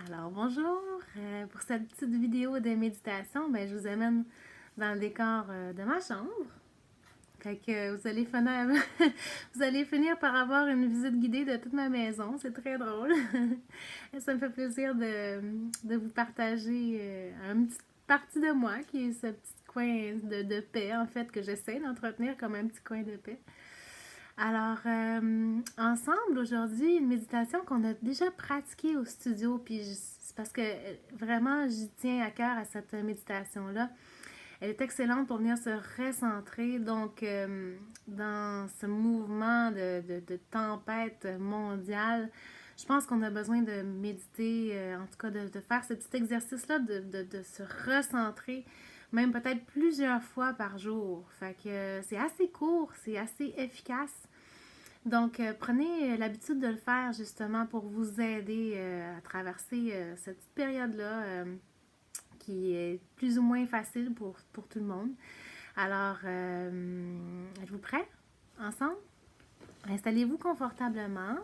Alors bonjour, pour cette petite vidéo de méditation, je vous amène dans le décor de ma chambre. Fait que vous allez finir, vous allez finir par avoir une visite guidée de toute ma maison, c'est très drôle. Ça me fait plaisir de vous partager une petite partie de moi qui est ce petit coin de paix en fait que j'essaie d'entretenir comme un petit coin de paix. Alors, ensemble aujourd'hui, une méditation qu'on a déjà pratiquée au studio, puis c'est parce que vraiment j'y tiens à cœur à cette méditation-là. Elle est excellente pour venir se recentrer, donc dans ce mouvement de tempête mondiale, je pense qu'on a besoin de méditer, en tout cas de faire ce petit exercice-là, de se recentrer, même peut-être plusieurs fois par jour. Fait que c'est assez court, c'est assez efficace. Donc, prenez l'habitude de le faire justement pour vous aider à traverser cette petite période-là qui est plus ou moins facile pour tout le monde. Alors, êtes-vous prêts ensemble? Installez-vous confortablement,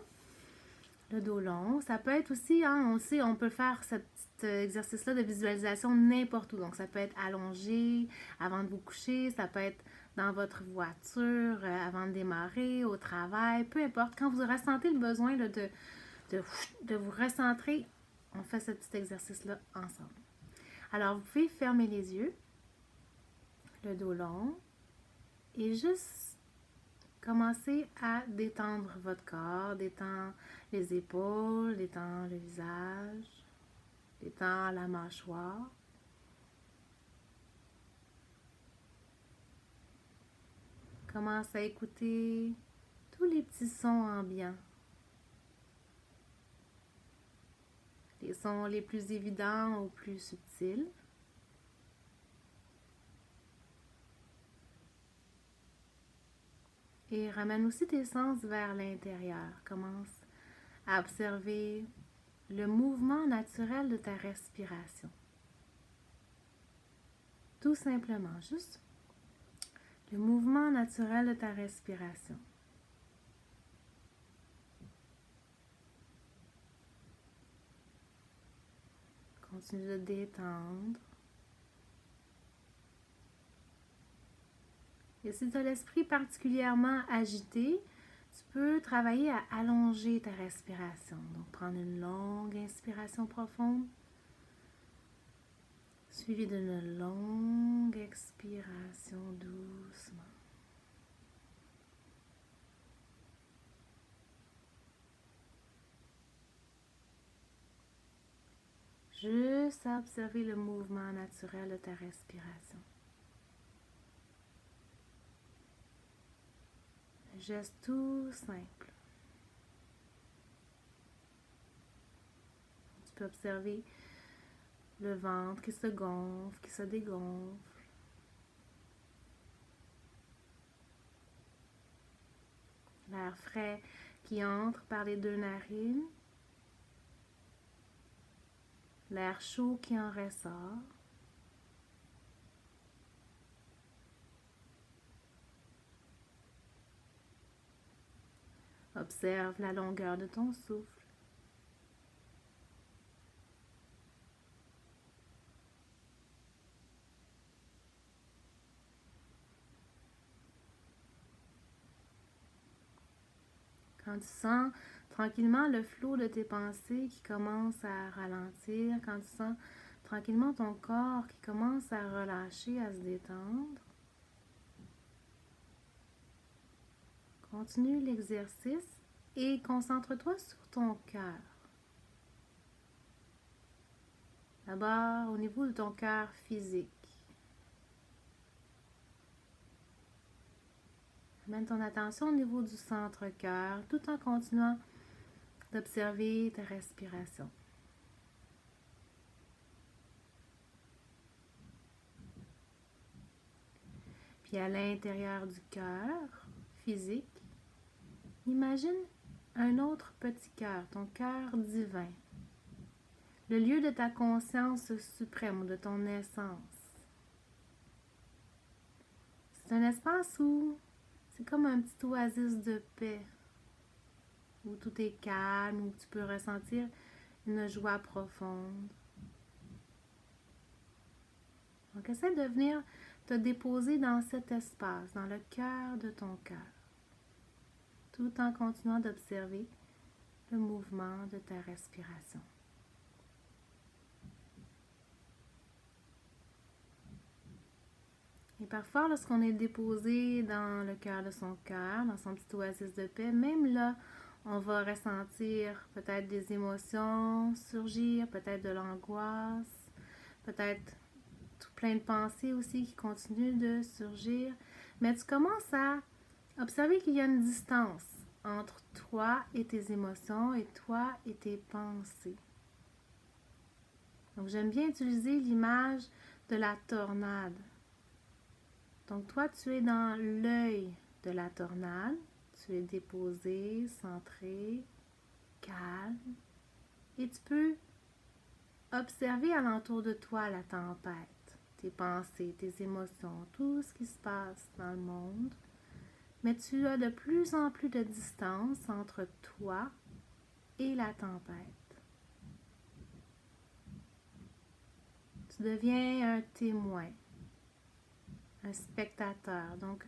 le dos long. Ça peut être aussi, on sait, on peut faire ce petit exercice-là de visualisation n'importe où. Donc, ça peut être allongé avant de vous coucher, ça peut être dans votre voiture, avant de démarrer, au travail, peu importe. Quand vous ressentez le besoin là, de vous recentrer, on fait ce petit exercice-là ensemble. Alors, vous pouvez fermer les yeux, le dos long, et juste commencer à détendre votre corps, détendre les épaules, détendre le visage, détendre la mâchoire. Commence à écouter tous les petits sons ambiants. Les sons les plus évidents aux plus subtils. Et ramène aussi tes sens vers l'intérieur. Commence à observer le mouvement naturel de ta respiration. Tout simplement, juste le mouvement naturel de ta respiration. Continue de détendre. Et si tu as l'esprit particulièrement agité, tu peux travailler à allonger ta respiration. Donc, prendre une longue inspiration profonde, suivie d'une longue expiration doucement. Juste à observer le mouvement naturel de ta respiration. Un geste tout simple. Tu peux observer le ventre qui se gonfle, qui se dégonfle. L'air frais qui entre par les deux narines. L'air chaud qui en ressort. Observe la longueur de ton souffle. Quand tu sens tranquillement le flot de tes pensées qui commence à ralentir, quand tu sens tranquillement ton corps qui commence à relâcher, à se détendre, continue l'exercice et concentre-toi sur ton cœur. D'abord au niveau de ton cœur physique. Amène ton attention au niveau du centre-cœur tout en continuant d'observer ta respiration. Puis à l'intérieur du cœur physique, imagine un autre petit cœur, ton cœur divin, le lieu de ta conscience suprême ou de ton essence. C'est un espace où c'est comme un petit oasis de paix, où tout est calme, où tu peux ressentir une joie profonde. Donc, essaie de venir te déposer dans cet espace, dans le cœur de ton cœur, tout en continuant d'observer le mouvement de ta respiration. Et parfois, lorsqu'on est déposé dans le cœur de son cœur, dans son petit oasis de paix, même là, on va ressentir peut-être des émotions surgir, peut-être de l'angoisse, peut-être tout plein de pensées aussi qui continuent de surgir. Mais tu commences à observer qu'il y a une distance entre toi et tes émotions et toi et tes pensées. Donc, j'aime bien utiliser l'image de la tornade. Donc, toi, tu es dans l'œil de la tornade. Tu es déposé, centré, calme. Et tu peux observer alentour de toi la tempête, tes pensées, tes émotions, tout ce qui se passe dans le monde. Mais tu as de plus en plus de distance entre toi et la tempête. Tu deviens un témoin, un spectateur. Donc,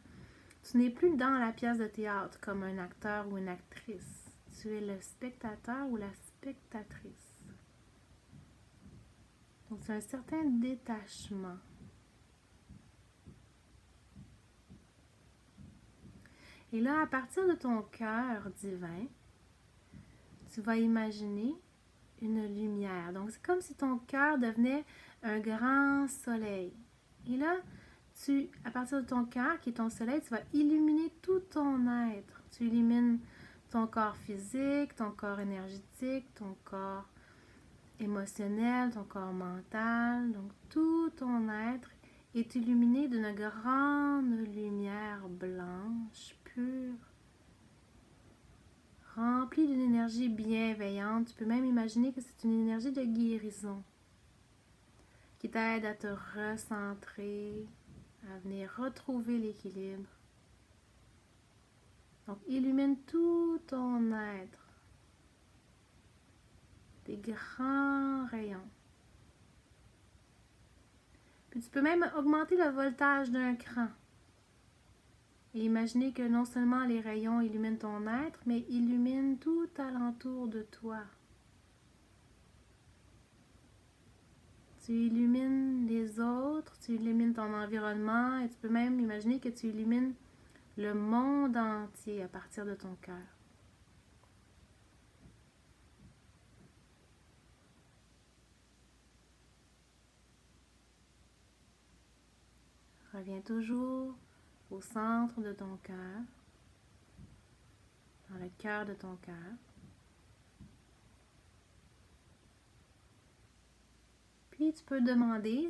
tu n'es plus dans la pièce de théâtre comme un acteur ou une actrice. Tu es le spectateur ou la spectatrice. Donc, c'est un certain détachement. Et là, à partir de ton cœur divin, tu vas imaginer une lumière. Donc, c'est comme si ton cœur devenait un grand soleil. Et là, à partir de ton cœur, qui est ton soleil, tu vas illuminer tout ton être. Tu illumines ton corps physique, ton corps énergétique, ton corps émotionnel, ton corps mental. Donc, tout ton être est illuminé d'une grande lumière blanche, pure, remplie d'une énergie bienveillante. Tu peux même imaginer que c'est une énergie de guérison qui t'aide à te recentrer, à venir retrouver l'équilibre. Donc, illumine tout ton être. Des grands rayons. Puis tu peux même augmenter le voltage d'un cran. Et imaginer que non seulement les rayons illuminent ton être, mais illuminent tout alentour de toi. Tu illumines les autres, tu illumines ton environnement et tu peux même imaginer que tu illumines le monde entier à partir de ton cœur. Reviens toujours au centre de ton cœur, dans le cœur de ton cœur. Puis tu peux demander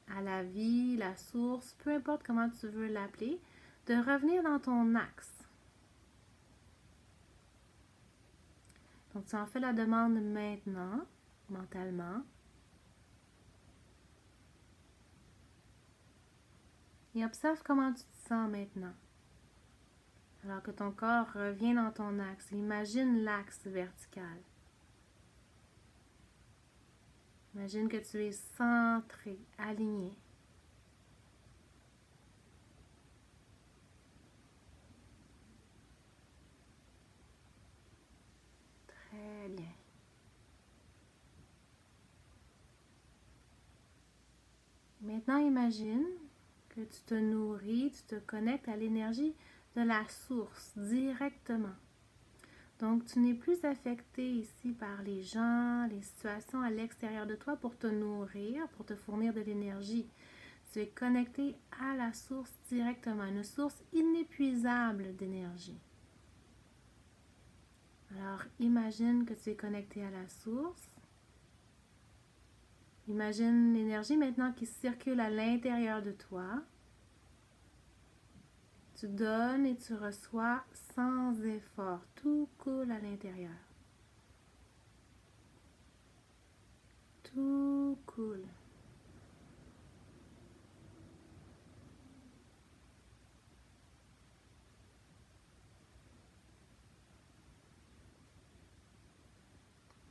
à la vie, la source, peu importe comment tu veux l'appeler, de revenir dans ton axe. Donc tu en fais la demande maintenant, mentalement. Et observe comment tu te sens maintenant. Alors que ton corps revient dans ton axe. Imagine l'axe vertical. Imagine que tu es centré, aligné. Très bien. Maintenant, imagine que tu te nourris, tu te connectes à l'énergie de la source directement. Donc, tu n'es plus affecté ici par les gens, les situations à l'extérieur de toi pour te nourrir, pour te fournir de l'énergie. Tu es connecté à la source directement, une source inépuisable d'énergie. Alors, imagine que tu es connecté à la source. Imagine l'énergie maintenant qui circule à l'intérieur de toi. Tu donnes et tu reçois sans effort. Tout coule à l'intérieur. Tout coule.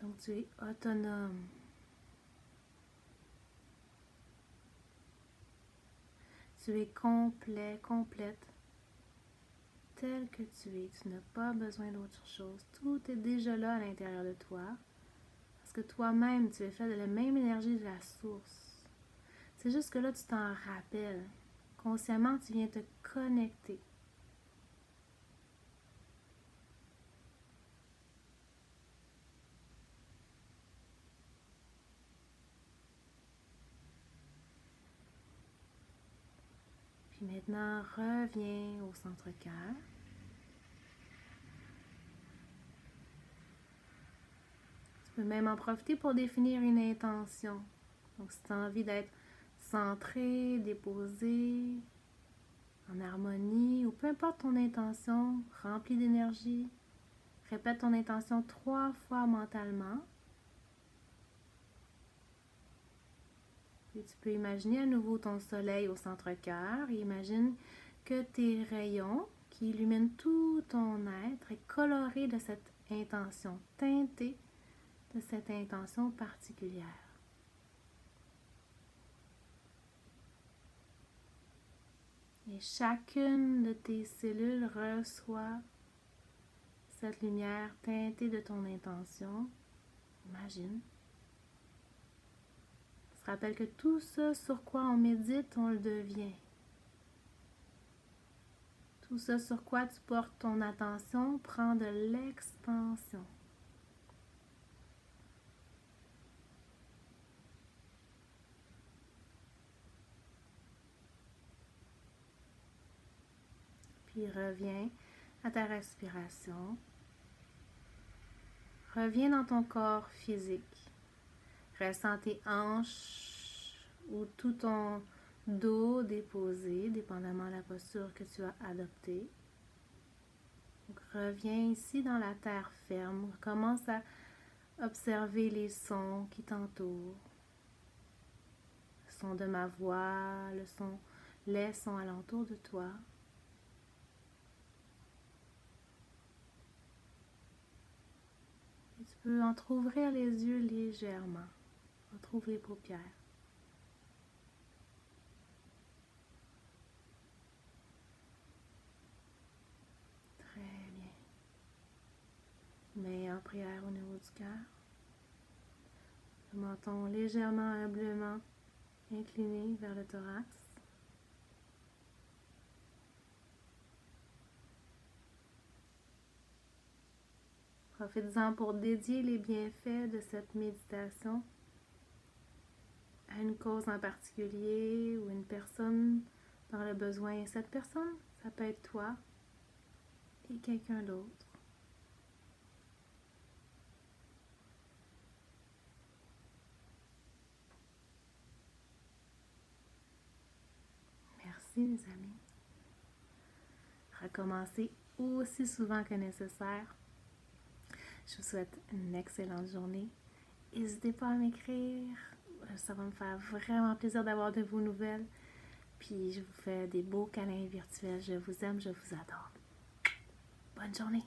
Donc tu es autonome. Tu es complet, complète, tel que tu es. Tu n'as pas besoin d'autre chose. Tout est déjà là à l'intérieur de toi. Parce que toi-même, tu es fait de la même énergie de la source. C'est juste que là, tu t'en rappelles. Consciemment, tu viens te connecter. Puis maintenant, reviens au centre-cœur. Tu peux même en profiter pour définir une intention. Donc, si tu as envie d'être centré, déposé, en harmonie, ou peu importe ton intention, remplie d'énergie, répète ton intention 3 fois mentalement. Puis tu peux imaginer à nouveau ton soleil au centre-cœur. Et imagine que tes rayons qui illuminent tout ton être est coloré de cette intention, teinté de cette intention particulière. Et chacune de tes cellules reçoit cette lumière teintée de ton intention. Imagine. Se rappelle que tout ce sur quoi on médite, on le devient. Tout ce sur quoi tu portes ton attention prend de l'expansion. Puis reviens à ta respiration. Reviens dans ton corps physique. Ressens tes hanches ou tout ton dos déposé, dépendamment de la posture que tu as adoptée. Donc, reviens ici dans la terre ferme. Commence à observer les sons qui t'entourent. Le son de ma voix, les sons alentour de toi. Et tu peux entrouvrir les yeux légèrement. Retrouve les paupières. Très bien. Mets en prière au niveau du cœur. Le menton légèrement, humblement incliné vers le thorax. Profites-en pour dédier les bienfaits de cette méditation à une cause en particulier ou une personne dans le besoin. Et cette personne, ça peut être toi et quelqu'un d'autre. Merci mes amis. Recommencez aussi souvent que nécessaire. Je vous souhaite une excellente journée. N'hésitez pas à m'écrire. Ça va me faire vraiment plaisir d'avoir de vos nouvelles. Puis je vous fais des beaux câlins virtuels. Je vous aime, je vous adore. Bonne journée.